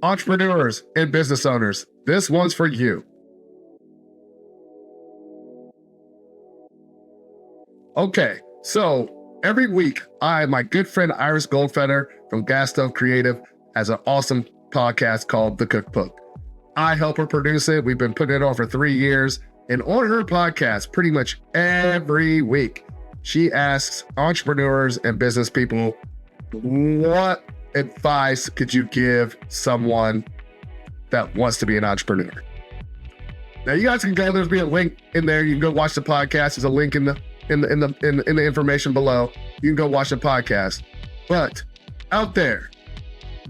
Entrepreneurs and business owners, this one's for you. Okay, so every week, my good friend Iris Goldfeder from Gasstove Creative has an awesome podcast called The Cookbook. I help her produce it. We've been putting it on for 3 years. And on her podcast, pretty much every week, she asks entrepreneurs and business people, what advice could you give someone that wants to be an entrepreneur? Now you guys can go, there's be a link in there. You can go watch the podcast. There's a link in the information below. You can go watch the podcast. But out there,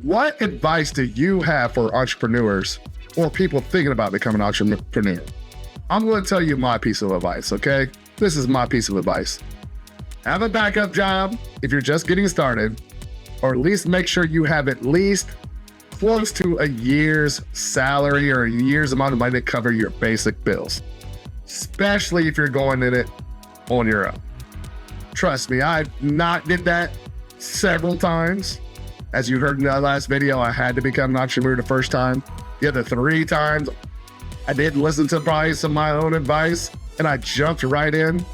what advice do you have for entrepreneurs or people thinking about becoming an entrepreneur? I'm going to tell you my piece of advice, okay? This is my piece of advice. Have a backup job if you're just getting started, or at least make sure you have at least close to a year's salary or a year's amount of money to cover your basic bills, especially if you're going in it on your own. Trust me, I've not did that several times. As you heard in that last video, I had to become an entrepreneur the first time. The other 3 times, I didn't listen to probably some of my own advice, and I jumped right in,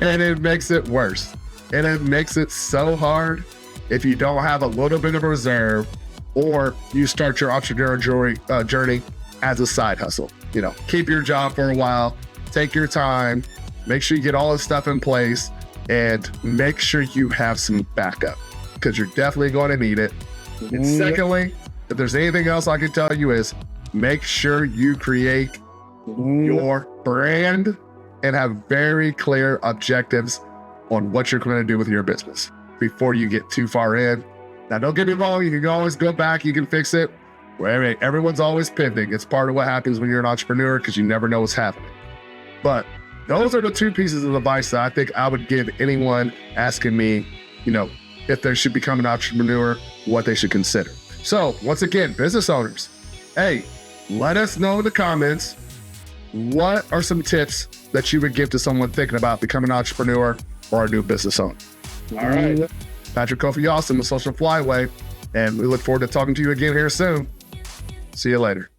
and it makes it worse. And it makes it so hard if you don't have a little bit of a reserve, or you start your entrepreneurial journey as a side hustle. You know, keep your job for a while, take your time, make sure you get all this stuff in place, and make sure you have some backup, because you're definitely going to need it. And secondly, if there's anything else I can tell you is make sure you create your brand and have very clear objectives on what you're going to do with your business before you get too far in. Now, don't get me wrong, you can always go back, you can fix it. Everyone's always pivoting. It's part of what happens when you're an entrepreneur, because you never know what's happening. But those are the 2 pieces of advice that I think I would give anyone asking me, if they should become an entrepreneur, what they should consider. So once again, business owners, hey, let us know in the comments, what are some tips that you would give to someone thinking about becoming an entrepreneur or a new business owner? All right. Patrick Kofi Austin with Social FlyWay, and we look forward to talking to you again here soon. See you later.